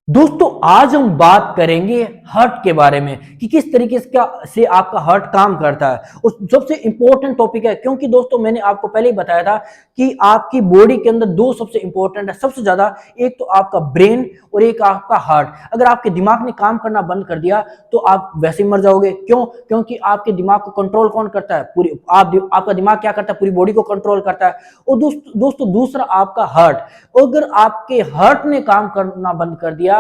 दोस्तों आज हम बात करेंगे हार्ट के बारे में कि किस तरीके से आपका हार्ट काम करता है। उस सबसे इंपॉर्टेंट टॉपिक है क्योंकि दोस्तों मैंने आपको पहले ही बताया था कि आपकी बॉडी के अंदर दो सबसे इंपॉर्टेंट है सबसे ज्यादा, एक तो आपका ब्रेन और एक आपका हार्ट। अगर आपके दिमाग ने काम करना बंद कर दिया तो आप वैसे ही मर जाओगे। क्यों? क्योंकि आपके दिमाग को कंट्रोल कौन करता है? आपका दिमाग क्या करता है? पूरी बॉडी को कंट्रोल करता है। और दोस्तों दूसरा आपका हार्ट। अगर आपके हार्ट ने काम करना बंद कर दिया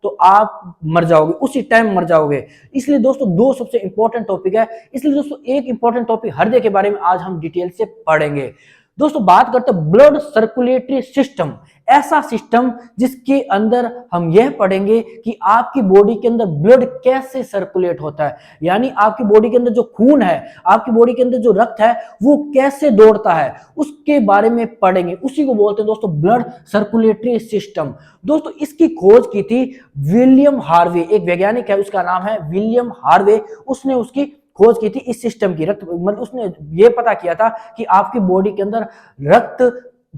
तो आप मर जाओगे, उसी टाइम मर जाओगे। इसलिए दोस्तों दो सबसे इंपॉर्टेंट टॉपिक है। इसलिए दोस्तों एक इंपॉर्टेंट टॉपिक हृदय के बारे में आज हम डिटेल से पढ़ेंगे। दोस्तों बात करते हैं ब्लड सर्कुलेटरी सिस्टम, ऐसा सिस्टम जिसके अंदर हम यह पढ़ेंगे कि आपकी बॉडी के अंदर ब्लड कैसे सर्कुलेट होता है, यानी आपकी बॉडी के अंदर जो खून है, आपकी बॉडी के अंदर जो रक्त है वो कैसे दौड़ता है, उसके बारे में पढ़ेंगे। उसी को बोलते हैं दोस्तों ब्लड सर्कुलेटरी सिस्टम। दोस्तों इसकी खोज की थी विलियम हार्वे, एक वैज्ञानिक है, उसका नाम है विलियम हार्वे। उसने उसकी खोज की थी इस सिस्टम की, रक्त मतलब उसने ये पता किया था कि आपकी बॉडी के अंदर रक्त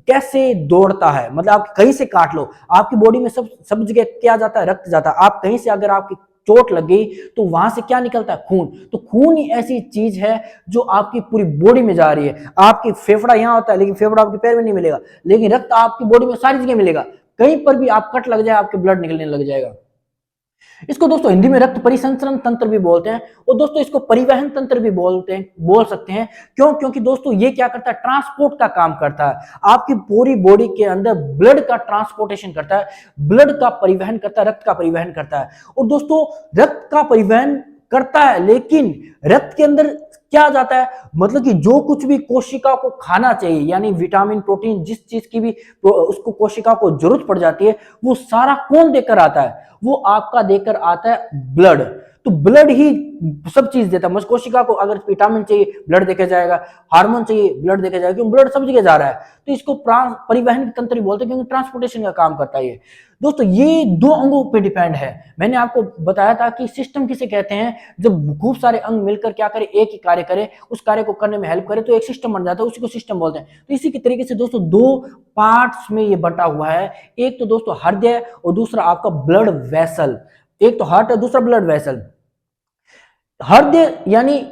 कैसे दौड़ता है। मतलब आप कहीं से काट लो, आपकी बॉडी में सब जगह क्या जाता है? रक्त जाता है। आप कहीं से अगर आपकी चोट लग गई तो वहां से क्या निकलता है? खून। तो खून ही ऐसी चीज है जो आपकी पूरी बॉडी में जा रही है। आपकी फेफड़ा यहां होता है लेकिन फेफड़ा आपके पैर में नहीं मिलेगा, लेकिन रक्त आपकी बॉडी में सारी जगह मिलेगा। कहीं पर भी आप कट लग जाए आपके ब्लड निकलने लग जाएगा। इसको दोस्तों हिंदी में रक्त परिसंचरण तंत्र भी बोलते हैं और दोस्तों इसको परिवहन तंत्र भी बोल सकते हैं। क्यों? क्योंकि दोस्तों ये क्या करता है? ट्रांसपोर्ट का काम करता है। आपकी पूरी बॉडी के अंदर ब्लड का ट्रांसपोर्टेशन करता है, ब्लड का परिवहन करता है, रक्त का परिवहन करता है। और दोस्तों रक्त का परिवहन करता है, लेकिन रक्त के अंदर क्या जाता है? मतलब कि जो कुछ भी कोशिका को खाना चाहिए, यानी विटामिन प्रोटीन जिस चीज की भी उसको कोशिका को जरूरत पड़ जाती है, वो सारा कौन देकर आता है? वो आपका देकर आता है ब्लड। तो ब्लड ही सब चीज देता है। कोशिका को अगर विटामिन चाहिए ब्लड देके जाएगा, हार्मोन चाहिए ब्लड देके जाएगा, क्योंकि ब्लड सब जगह जा रहा है। तो इसको परिवहन तंत्र भी बोलते हैं क्योंकि ट्रांसपोर्टेशन का काम करता है ये। दोस्तों ये दो अंगों पे डिपेंड है। मैंने आपको बताया था कि सिस्टम किसे कहते हैं? जब खूब सारे अंग मिलकर क्या करे? एक ही कार्य करे, उस कार्य को करने में हेल्प करे तो एक सिस्टम बन जाता है, उसी को सिस्टम बोलते हैं। तो इसी के तरीके से दोस्तों दो पार्ट्स में ये बटा हुआ है। एक तो दोस्तों हृदय और दूसरा आपका ब्लड वेसल। एक तो हार्ट है, दूसरा ब्लड वेसल। हृदय यानी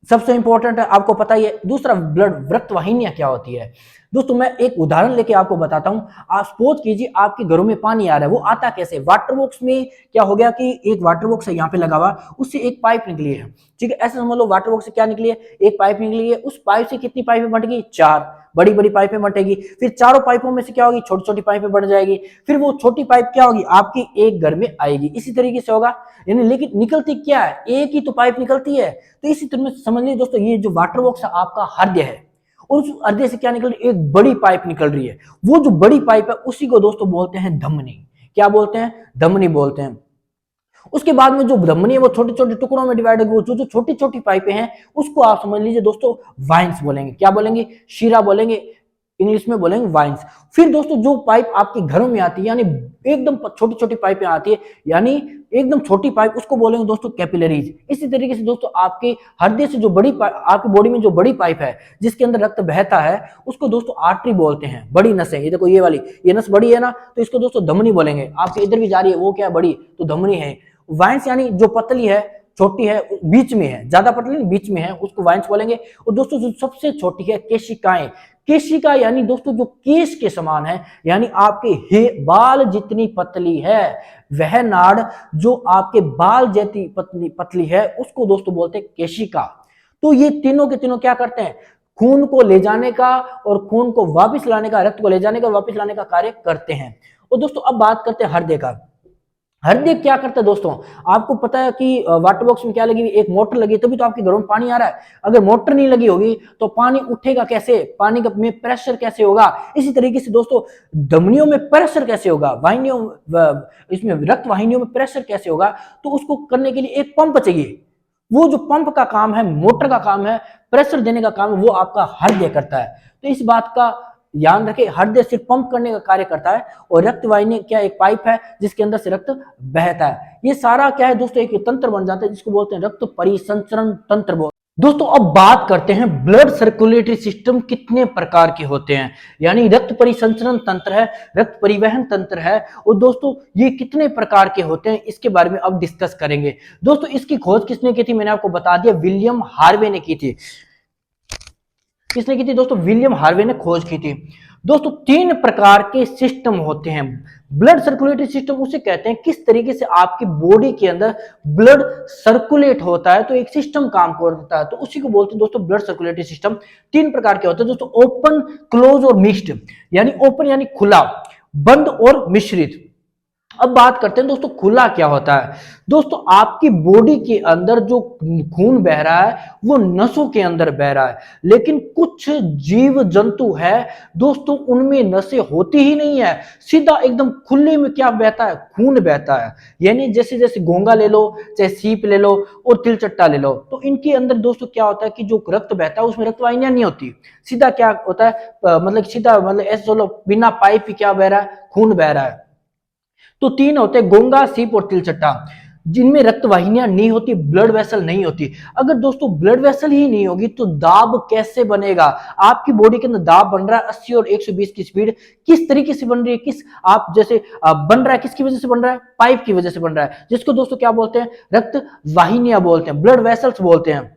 सबसे इंपॉर्टेंट है, आपको पता ही है। दूसरा ब्लड रक्त वाहिनियां क्या होती है। दोस्तों मैं एक उदाहरण लेके आपको बताता हूं। आप सपोज कीजिए आपके घरों में पानी आ रहा है, वो आता कैसे? वाटर बॉक्स में क्या हो गया कि एक वाटर बॉक्स है यहाँ पे लगा हुआ, उससे एक पाइप निकली है। ठीक है, ऐसे समझ लो वाटर बॉक्स से क्या निकली है? एक पाइप निकली है। उस पाइप से कितनी पाइपें बट गई? चार बड़ी बड़ी पाइपें बटेगी। फिर चारों पाइपों में से क्या होगी? छोटी छोटी पाइपें बढ़ जाएगी। फिर वो छोटी पाइप क्या होगी? आपकी एक घर में आएगी। इसी तरीके से होगा, यानी लेकिन निकलती क्या है? एक ही तो पाइप निकलती है। तो इसी तरह समझ लीजिए दोस्तों ये जो वाटर बॉक्स है आपका हृदय है, और उस हृदय से क्या निकल रही है? एक बड़ी पाइप निकल रही है। वो जो बड़ी पाइप है उसी को दोस्तों बोलते हैं धमनी। क्या बोलते हैं? धमनी बोलते हैं। उसके बाद में जो धमनी है वो छोटे छोटे टुकड़ों में डिवाइड होगी। वो जो छोटी छोटी पाइपें हैं उसको आप समझ लीजिए दोस्तों वाइन्स बोलेंगे। क्या बोलेंगे? शीरा बोलेंगे, इंग्लिश में बोलेंगे वाइन्स। फिर दोस्तों जो पाइप आपके घरों में आती है, यानी एकदम छोटी छोटी पाइपें आती है, यानी एकदम छोटी पाइप, उसको बोलेंगे दोस्तों कैपिलरीज। इसी तरीके से दोस्तों आपके हृदय से जो बड़ी आपकी बॉडी में जो बड़ी पाइप है जिसके अंदर रक्त बहता है उसको दोस्तों आर्टरी बोलते हैं। बड़ी नस है, ये देखो ये वाली, ये नस बड़ी है ना, तो इसको दोस्तों धमनी बोलेंगे। आपके इधर भी जा रही है, वो क्या? बड़ी, तो धमनी है। वाइन्स यानी जो पतली है, छोटी है, बीच में है, ज्यादा पतली नहीं, बीच में है, उसको वाइन्स बोलेंगे। और दोस्तों जो सबसे छोटी है केशिकाएं। केशिका यानी दोस्तों जो केश के समान है, यानी आपके बाल जितनी पतली है, वह नाड़ जो आपके बाल जैसी पतली है उसको दोस्तों बोलते हैं केशिका। तो ये तीनों के तीनों क्या करते हैं? खून को ले जाने का और खून को वापस लाने का, रक्त को ले जाने का और वापस लाने का कार्य करते हैं। और दोस्तों अब बात करते हैं हृदय का। हृदय क्या करता है दोस्तों? आपको पता है कि वाटर बॉक्स में क्या लगी हुई? एक मोटर लगी, तभी तो आपके घरों में पानी आ रहा है। अगर मोटर नहीं लगी होगी तो पानी उठेगा कैसे? पानी का में प्रेशर कैसे होगा? इसी तरीके से दोस्तों धमनियों में प्रेशर कैसे होगा? वाहिनियों इसमें रक्त वाहिनियों में प्रेशर कैसे होगा? तो उसको करने के लिए एक पंप चाहिए। वो जो पंप का काम है, मोटर का काम है, प्रेशर देने का काम है, वो आपका हृदय करता है। तो इस बात का ध्यान रखें, हृदय सिर्फ पंप करने का कार्य करता है और रक्त वाहिनी क्या? एक पाइप है जिसके अंदर से रक्त बहता है। ये सारा क्या है दोस्तों? एक तंत्र बन जाता है जिसको बोलते हैं रक्त परिसंचरण तंत्र। दोस्तों अब बात करते हैं ब्लड सर्कुलेटरी सिस्टम कितने प्रकार के होते हैं, यानी रक्त परिसंचरण तंत्र है, रक्त परिवहन तंत्र है, और दोस्तों ये कितने प्रकार के होते हैं इसके बारे में अब डिस्कस करेंगे। दोस्तों इसकी खोज किसने की थी, मैंने आपको बता दिया, विलियम हार्वे ने की थी। किसने की थी दोस्तों, विलियम हार्वे ने खोज की थी। दोस्तों तीन प्रकार के सिस्टम होते हैं। ब्लड सर्कुलेटरी सिस्टम उसे कहते हैं किस तरीके से आपकी बॉडी के अंदर ब्लड सर्कुलेट होता है, तो एक सिस्टम काम करता है, तो उसी को बोलते हैं दोस्तों ब्लड सर्कुलेटरी सिस्टम। तीन प्रकार के होते हैं दोस्तों, ओपन, क्लोज और मिक्स्ड। यानी ओपन यानी खुला, बंद और मिश्रित। अब बात करते हैं दोस्तों खुला क्या होता है। दोस्तों आपकी बॉडी के अंदर जो खून बह रहा है वो नसों के अंदर बह रहा है, लेकिन कुछ जीव जंतु है दोस्तों उनमें नसें होती ही नहीं है, सीधा एकदम खुले में क्या बहता है, खून बहता है। यानी जैसे जैसे घोंगा ले लो, चाहे सीप ले लो और तिलचट्टा ले लो, तो इनके अंदर दोस्तों क्या होता है कि जो रक्त बहता है उसमें रक्तवाहिनियां नहीं होती, सीधा क्या होता है मतलब सीधा मतलब ऐसे चलो बिना पाइप ही क्या बह रहा है, खून बह रहा है। तो तीन होते हैं, घोंगा, सीप और तिलचट्टा, जिनमें रक्तवाहिनियां नहीं होती, ब्लड वेसल नहीं होती। अगर दोस्तों ब्लड वेसल ही नहीं होगी तो दाब कैसे बनेगा। आपकी बॉडी के अंदर दाब बन रहा है 80 और 120 की स्पीड, किस तरीके से बन रही है, किस आप जैसे बन रहा है, किसकी वजह से बन रहा है, पाइप की वजह से बन रहा है, जिसको दोस्तों क्या बोलते हैं, रक्त वाहिनियां बोलते हैं, ब्लड वेसल्स बोलते हैं।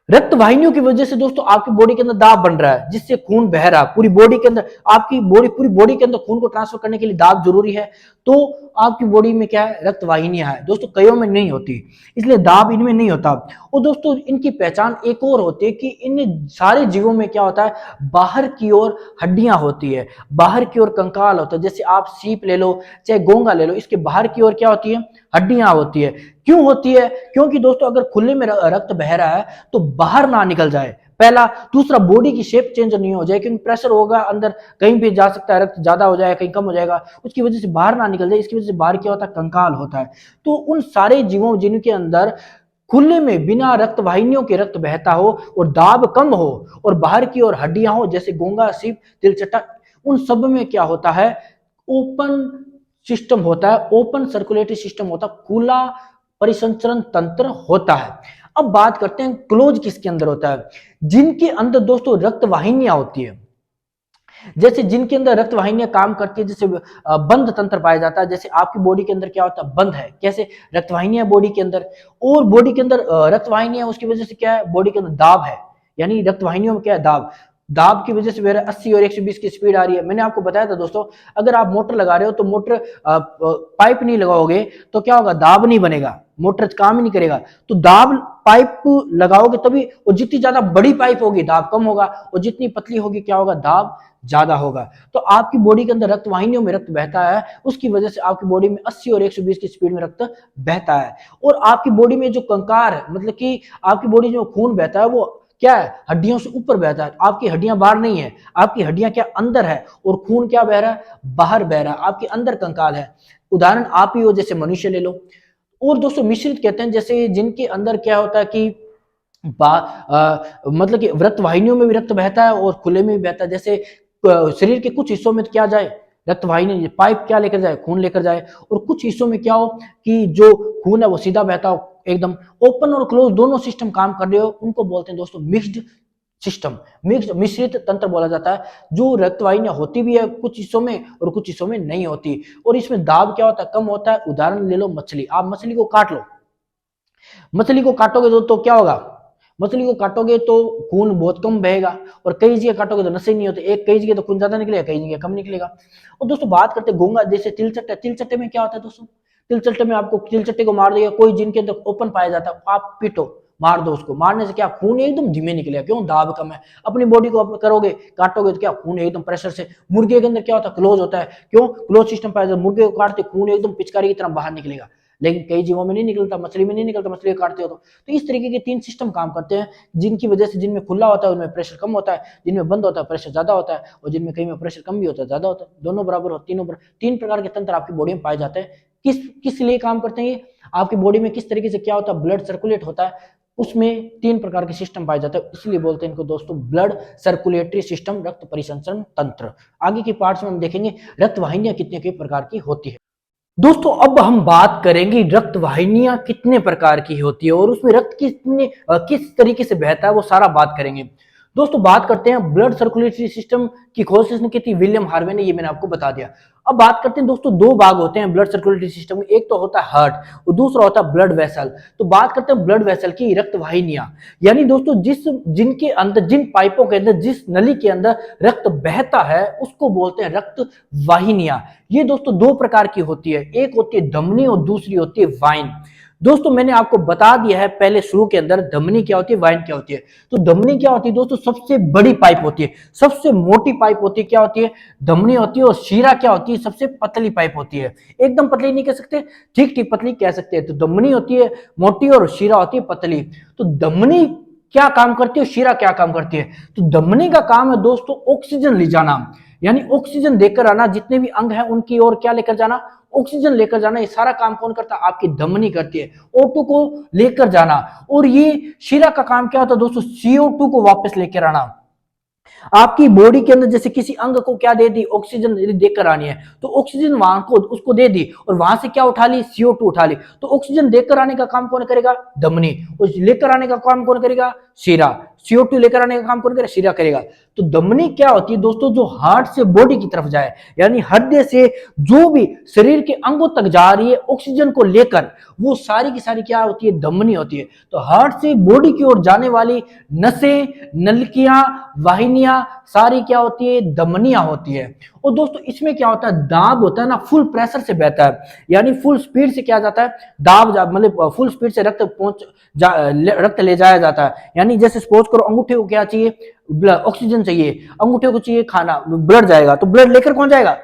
रक्त वाहिनियों की वजह से दोस्तों आपकी बॉडी के अंदर दाब बन रहा है, जिससे खून बह रहा है पूरी बॉडी के अंदर। आपकी बॉडी पूरी बॉडी के अंदर खून को ट्रांसफर करने के लिए दाब जरूरी है, तो आपकी बॉडी में क्या है, रक्त वाहिनियां है दोस्तों, कईयों में नहीं होती, इसलिए दाब इनमें नहीं होता। और दोस्तों इनकी पहचान एक और होती है कि इन सारे जीवों में क्या होता है, बाहर की ओर हड्डियां होती है, बाहर की ओर कंकाल होता है। जैसे आप सीप ले लो चाहे घोंगा ले लो, इसके बाहर की ओर क्या होती है, हड्डियां होती है। क्यों होती है, क्योंकि दोस्तों अगर खुले में रक्त बह रहा है तो बाहर ना निकल जाए, पहला। दूसरा, बॉडी की शेप चेंज नहीं हो जाए, क्योंकि प्रेशर होगा अंदर, कहीं भी जा सकता है, रक्त ज्यादा हो जाए कहीं कम हो जाएगा, उसकी वजह से बाहर ना निकल जाए, इसकी वजह से बाहर क्या होता है, कंकाल होता है। तो उन सारे जीवों जिनके अंदर खुले में बिना रक्त वाहिनियों के रक्त बहता हो और दाब कम हो और बाहर की ओर हड्डियां हो, जैसे घोंगा, सीप, तिलचट्टा, उन सब में क्या होता है, ओपन सिस्टम होता है, ओपन सर्कुलेटरी सिस्टम होता है, खुला परिसंचरण तंत्र होता है। अब बात करते हैं क्लोज किसके अंदर होता है, जिनके अंदर दोस्तों रक्त वाहिनियां होती है। जैसे जिनके अंदर रक्त वाहिनियां काम करती है, जैसे बंद तंत्र पाया जाता है। जैसे आपकी बॉडी के अंदर क्या होता है, बंद है, कैसे, रक्त वाहिनियां बॉडी के अंदर, और बॉडी के अंदर रक्त वाहिनियां, उसकी वजह से क्या है, बॉडी के अंदर दाब है, यानी रक्त वाहिनियों में क्या है, दाब। दाब की वजह से मेरा 80 और 120 की स्पीड आ रही है। मैंने आपको बताया था दोस्तों, अगर आप मोटर लगा रहे हो तो मोटर पाइप नहीं लगाओगे तो क्या होगा, दाब नहीं बनेगा, मोटर काम ही नहीं करेगा। तो दाब पाइप लगाओगे तभी, और जितनी ज्यादा बड़ी पाइप होगी दाब कम होगा, और जितनी पतली होगी क्या होगा, दाब ज्यादा होगा। तो आपकी बॉडी के अंदर रक्त वाहिनियों में रक्त बहता है, उसकी वजह से आपकी बॉडी में 80 और 120 की स्पीड में रक्त बहता है। और आपकी बॉडी में जो कंकार है, मतलब कि आपकी बॉडी में खून बहता है, वो क्या है, हड्डियों से ऊपर बहता है। आपकी हड्डियां बाहर नहीं है, आपकी हड्डियां क्या अंदर है, और खून क्या बह रहा है, बाहर बह रहा है, आपके अंदर कंकाल है। उदाहरण आप ही हो, जैसे मनुष्य ले लो। और दोस्तों मिश्रित कहते हैं, जैसे जिनके अंदर क्या होता है कि मतलब कि रक्त वाहिनियों में भी रक्त बहता है और खुले में भी बहता है। जैसे शरीर के कुछ हिस्सों में क्या जाए, रक्त वाहिनी, पाइप क्या लेकर जाए, खून लेकर जाए, और कुछ हिस्सों में क्या हो कि जो खून है वो सीधा बहता हो, एकदम ओपन और क्लोज दोनों सिस्टम काम कर रहे हो, उनको बोलते हैं दोस्तों मिक्स्ड सिस्टम, मिश्रित तंत्र बोला जाता है। जो रक्त वाहिनियां होती भी है कुछ हिस्सों में और कुछ हिस्सों में नहीं होती, और इसमें दाब क्या होता है, कम होता है। उदाहरण ले लो मछली, आप मछली को काट लो, मछली को काटोगे तो क्या होगा, मछली को काटोगे तो खून बहुत कम बहेगा, और कई जगह काटोगे तो नशे नहीं होते, एक कई जगह तो खून ज्यादा निकलेगा, कई जगह कम निकलेगा। और दोस्तों बात करते हैं घोंगा, जैसे तिलचट्टे, तिलचट्टे में क्या होता है दोस्तों, तिलचट्टे में आपको तिलचट्टे को मार देगा कोई, जिनके अंदर ओपन पाया जाता है, आप पीटो, मार दो उसको, मारने से क्या, खून एकदम धीमे निकलेगा, क्यों, दाब कम है। अपनी बॉडी को अपने करोगे, काटोगे तो क्या, खून एकदम प्रेशर से। मुर्गे के अंदर क्या होता है, क्लोज होता है, क्यों, क्लोज सिस्टम पाया जाता है, मुर्गे को काटते खून एकदम पिचकारी की तरह बाहर निकलेगा। लेकिन कई जीवों में नहीं निकलता, मछली में नहीं निकलता, मछली को काटते हो तो इस तरीके के तीन सिस्टम काम करते हैं, जिनकी वजह से जिनमें खुला होता है उनमें प्रेशर कम होता है, जिनमें बंद होता है प्रेशर ज्यादा होता है, और जिनमें कहीं में प्रेशर कम भी होता है, ज्यादा होता है, दोनों बराबर हो, तीनों बराबर। तीन प्रकार के तंत्र आपकी बॉडी में पाए जाते हैं। किस किस लिए काम करते हैं ये, आपकी बॉडी में किस तरीके से क्या होता है, ब्लड सर्कुलेट होता है, उसमें तीन प्रकार के सिस्टम पाए जाते हैं, इसलिए बोलते हैं इनको दोस्तों ब्लड सर्कुलेटरी सिस्टम, रक्त परिसंचरण तंत्र। आगे की पार्ट्स में हम देखेंगे रक्त वाहिनियां कितने के प्रकार की होती है। दोस्तों अब हम बात करेंगे रक्त वाहिनियां कितने प्रकार की होती है और उसमें रक्त किस तरीके से बहता है, वो सारा बात करेंगे। दोस्तों बात करते हैं ब्लड सर्कुलेटरी सिस्टम की खोज किसने की थी? विलियम हार्वे ने, ये मैंने आपको बता दिया। अब बात करते हैं दोस्तों, दो भाग होते हैं ब्लड सर्कुलेटरी सिस्टम में, एक तो होता है हार्ट और दूसरा होता है ब्लड वेसल। तो बात करते हैं ब्लड वेसल की, रक्त वाहिनियां, यानी दोस्तों जिनके अंदर, जिन पाइपों के अंदर, जिस नली के अंदर रक्त बहता है उसको बोलते हैं रक्त वाहिनियां। ये दोस्तों दो प्रकार की होती है, एक होती है धमनी और दूसरी होती है वाइन। दोस्तों मैंने आपको बता दिया है पहले शुरू के अंदर धमनी क्या होती है, वाइन क्या होती है। तो धमनी क्या होती है दोस्तों? सबसे बड़ी पाइप होती है, सबसे मोटी पाइप होती है, क्या होती है? धमनी होती है। और शीरा क्या होती है? सबसे पतली पाइप होती है। एकदम पतली नहीं कह सकते, ठीक ठीक पतली कह सकते हैं। तो धमनी होती है मोटी और शीरा होती है पतली। तो धमनी क्या काम करती है, शीरा क्या काम करती है? तो धमनी का काम है दोस्तों ऑक्सीजन ले जाना, यानी ऑक्सीजन देकर आना, जितने भी अंग हैं उनकी ओर क्या लेकर जाना? ऑक्सीजन लेकर जाना। ये सारा काम कौन करता है? आपकी धमनी करती है, O2 को लेकर जाना। और ये शीरा का काम क्या होता है दोस्तों? CO2 को वापस लेकर आना। आपकी बॉडी के अंदर जैसे किसी अंग को क्या दे दी? ऑक्सीजन देकर आनी है, तो ऑक्सीजन वहां को उसको दे दी और वहां से क्या उठा ली? CO2 उठा ली। तो ऑक्सीजन देकर आने का काम कौन करेगा? धमनी। और लेकर आने का काम कौन करेगा? शीरा। CO2 लेकर आने का काम कौन करेगा? शीरा करेगा। तो धमनी क्या होती है दोस्तों? जो हार्ट से बॉडी की तरफ जाए, यानी हृदय से जो भी शरीर के अंगों तक जा रही है ऑक्सीजन को लेकर, वो सारी की सारी क्या होती है? धमनी होती है। तो हार्ट से बॉडी की ओर जाने वाली नसें, नलकियां, वाहिनियां सारी क्या होती है? धमनियां होती है। और दोस्तों इसमें क्या होता है? दाब होता है ना, फुल प्रेशर से बहता है, यानी फुल स्पीड से क्या जाता है? मतलब फुल स्पीड से रक्त ले जाया जाता है। यानी जैसे सपोज करो अंगूठे को क्या चाहिए? ऑक्सीजन चाहिए, अंगूठे को चाहिए खाना, ब्लड जाएगा, तो ब्लड लेकर कौन जाएगा?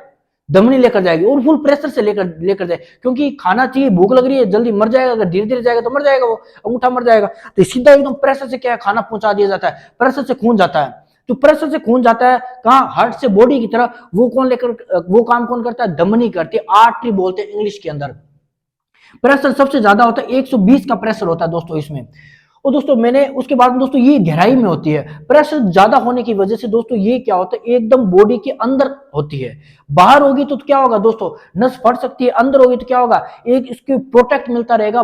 धमनी लेकर जाएगी और फुल प्रेशर से लेकर लेकर जाए, क्योंकि खाना चाहिए, भूख लग रही है, जल्दी मर जाएगा, अगर धीरे धीरे जाएगा तो मर जाएगा, वो अंगूठा मर जाएगा। तो सीधा एकदम प्रेशर से क्या है? खाना पहुंचा दिया जाता है, प्रेशर से खून जाता है। तो प्रेशर से खून जाता है कहाँ? हार्ट से बॉडी की तरफ। वो काम कौन करता है? धमनी करती है, आर्टरी बोलते हैं इंग्लिश के अंदर। प्रेशर सबसे ज्यादा होता है, 120 का प्रेशर होता है दोस्तों इसमें। और दोस्तों मैंने उसके बाद में दोस्तों ये गहराई में होती है। प्रेशर ज्यादा होने की वजह से दोस्तों ये क्या होता है? एकदम बॉडी के अंदर होती है। बाहर होगी तो क्या होगा दोस्तों? नस फट सकती है, अंदर होगी तो क्या होगा? एक इसके प्रोटेक्ट मिलता रहेगा,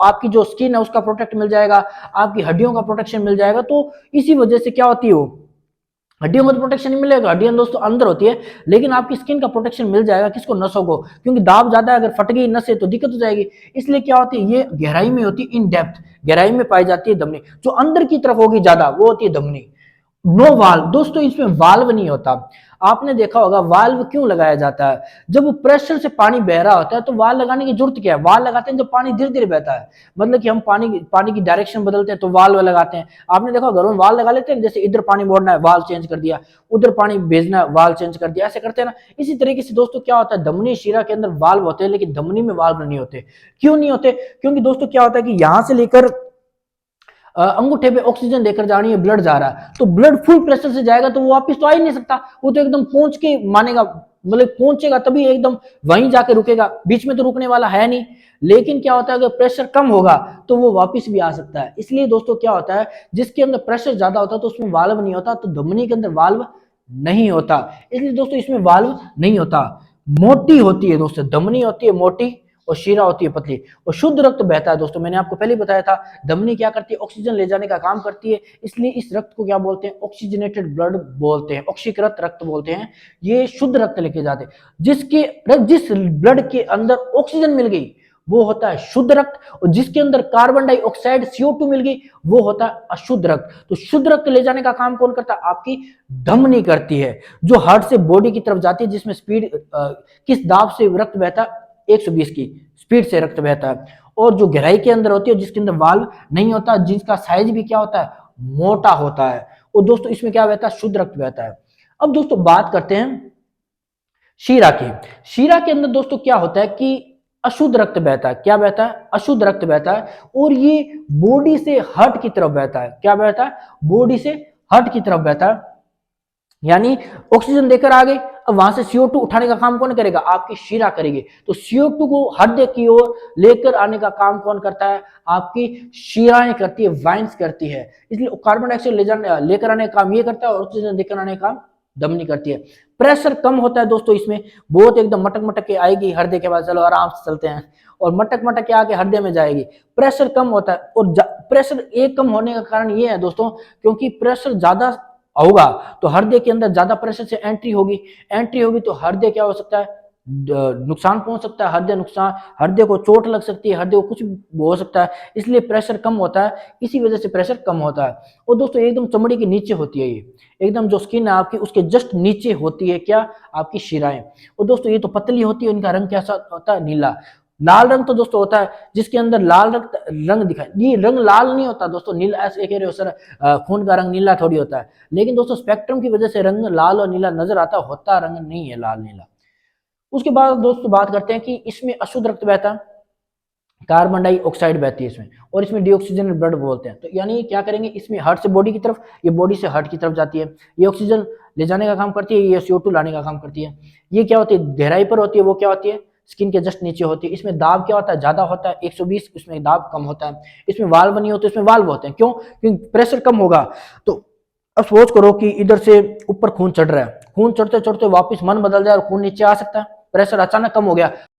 आपकी जो स्किन है उसका प्रोटेक्ट मिल जाएगा, आपकी हड्डियों का प्रोटेक्शन मिल जाएगा। तो इसी वजह से क्या होती है? वो हड्डियों को तो प्रोटेक्शन नहीं मिलेगा, हड्डियां दोस्तों अंदर होती है, लेकिन आपकी स्किन का प्रोटेक्शन मिल जाएगा। किसको? नसों को, क्योंकि दाब ज्यादा है, अगर फट गई नसें तो दिक्कत हो जाएगी। इसलिए क्या होती है? ये गहराई में होती है, इन डेप्थ गहराई में पाई जाती है धमनी। जो अंदर की तरफ होगी ज्यादा वो होती है धमनी। नो वाल्व दोस्तों, इसमें वाल्व नहीं होता। आपने देखा होगा वाल्व क्यों लगाया जाता है? जब वो प्रेशर से पानी बह रहा होता है तो वाल्व लगाने की जरूरत क्या है? वाल्व लगाते हैं जब पानी धीरे धीरे बहता है, मतलब कि हम पानी की डायरेक्शन बदलते हैं तो वाल्व लगाते हैं। आपने देखा घरों में वाल्व लगा लेते हैं, जैसे इधर पानी मोड़ना है वाल्व चेंज कर दिया, उधर पानी भेजना है वाल्व चेंज कर दिया, ऐसे करते हैं ना। इसी तरीके से दोस्तों क्या होता है? धमनी शीरा के अंदर वाल्व होते हैं, लेकिन धमनी में वाल्व नहीं होते। क्यों नहीं होते? क्योंकि दोस्तों क्या होता है कि यहां से लेकर अंगूठे पे ऑक्सीजन लेकर जानी है, ब्लड जा रहा है, तो ब्लड फुल प्रेशर से जाएगा तो वो वापस तो आ ही नहीं सकता। वो तो एकदम पहुंच के मानेगा, मतलब पहुंचेगा तभी एकदम वहीं जाके रुकेगा, बीच में तो रुकने वाला है नहीं। लेकिन क्या होता है? अगर प्रेशर कम होगा तो वो वापस भी आ सकता है। इसलिए दोस्तों क्या होता है? जिसके अंदर प्रेशर ज्यादा होता है तो उसमें वाल्व नहीं होता, तो धमनी के अंदर वाल्व नहीं होता, इसलिए दोस्तों इसमें वाल्व नहीं होता। मोटी होती है दोस्तों, धमनी होती है मोटी और शीरा होती है पतली, और शुद्ध रक्त बहता है दोस्तों। मैंने आपको पहले बताया था धमनी क्या करती है? ऑक्सीजन ले जाने का काम करती है, इसलिए इस रक्त को क्या बोलते हैं? ऑक्सीजनेटेड ब्लड बोलते हैं, ऑक्सीकृत रक्त बोलते हैं। ये शुद्ध रक्त लेके जाते हैं। जिस ब्लड के अंदर ऑक्सीजन मिल गई वो होता है शुद्ध रक्त, और जिसके अंदर कार्बन डाइऑक्साइड CO2 मिल गई वो होता है अशुद्ध रक्त। तो शुद्ध रक्त ले जाने का काम कौन करता है? आपकी धमनी करती है, जो हार्ट से बॉडी की तरफ जाती है, जिसमें स्पीड किस दाब से रक्त बहता है? 120 की स्पीड से रक्त बहता है। और जो गहराई के अंदर होती है, जिसके अंदर वाल्व नहीं होता, जिसका साइज भी क्या होता है? मोटा होता है। और दोस्तों इसमें क्या बहता है? शुद्ध रक्त बहता है। अब दोस्तों बात करते हैं शीरा की। शीरा के अंदर दोस्तों क्या होता है कि अशुद्ध रक्त बहता है। क्या बहता है? अशुद्ध रक्त बहता है, और ये बॉडी से हार्ट की तरफ बहता है। क्या बहता है? बॉडी से हार्ट की तरफ बहता है, यानी ऑक्सीजन देकर आ गई, अब वहां से CO2 उठाने का काम कौन करेगा? आपकी शीरा करेगी। तो CO2 को हृदय की ओर लेकर आने का काम कौन करता है? आपकी शीराएं करती है, वाइन्स करती है। इसलिए कार्बन डाइऑक्साइड लेकर आने का काम ये करता है, और ऑक्सीजन लेकर आने का काम दम नहीं करती है। प्रेशर कम होता है दोस्तों, इसमें बहुत एकदम मटक मटक के आएगी हृदय के पास, चलो आराम से चलते हैं, और मटक मटक के आके हृदय में जाएगी। प्रेशर कम होता है, और प्रेशर एक कम होने का कारण ये है दोस्तों, क्योंकि प्रेशर ज्यादा होगा तो हृदय के अंदर ज्यादा प्रेशर से एंट्री होगी, एंट्री होगी तो हृदय क्या हो सकता है, नुकसान पहुंच सकता है, हृदय नुकसान, हृदय को चोट लग सकती है, हृदय को कुछ हो सकता है, इसलिए प्रेशर कम होता है, इसी वजह से प्रेशर कम होता है। और दोस्तों एकदम चमड़ी के नीचे होती है ये, एकदम जो स्किन है आपकी उसके जस्ट नीचे होती है क्या, आपकी शिराएं। और दोस्तों ये तो पतली होती है, इनका रंग कैसा होता है, नीला। लाल रंग तो दोस्तों होता है जिसके अंदर लाल रंग दिखाई, ये रंग लाल नहीं होता दोस्तों, नीला ऐसे कह रहे हो सर, खून का रंग नीला थोड़ी होता है, लेकिन दोस्तों स्पेक्ट्रम की वजह से रंग लाल और नीला नजर आता, होता रंग नहीं है लाल नीला। उसके बाद दोस्तों बात करते हैं कि इसमें अशुद्ध रक्त बहता है, कार्बन डाइऑक्साइड बहती है इसमें, और इसमें डीऑक्सीजन ब्लड बोलते हैं। तो यानी क्या करेंगे, इसमें हार्ट से बॉडी की तरफ, ये बॉडी से हार्ट की तरफ जाती है, ये ऑक्सीजन ले जाने का काम करती है, ये CO2 लाने का काम करती है। ये क्या होती है, गहराई पर होती है, वो क्या होती है, स्किन के जस्ट नीचे होती है। इसमें दाब क्या होता है, ज्यादा होता है 120, इसमें दाब कम होता है। इसमें वाल्व नहीं होते, इसमें वाल्व होते हैं, क्यों, क्योंकि प्रेशर कम होगा। तो अब सोच करो कि इधर से ऊपर खून चढ़ रहा है, खून चढ़ते चढ़ते वापस मन बदल जाए और खून नीचे आ सकता है, प्रेशर अचानक कम हो गया,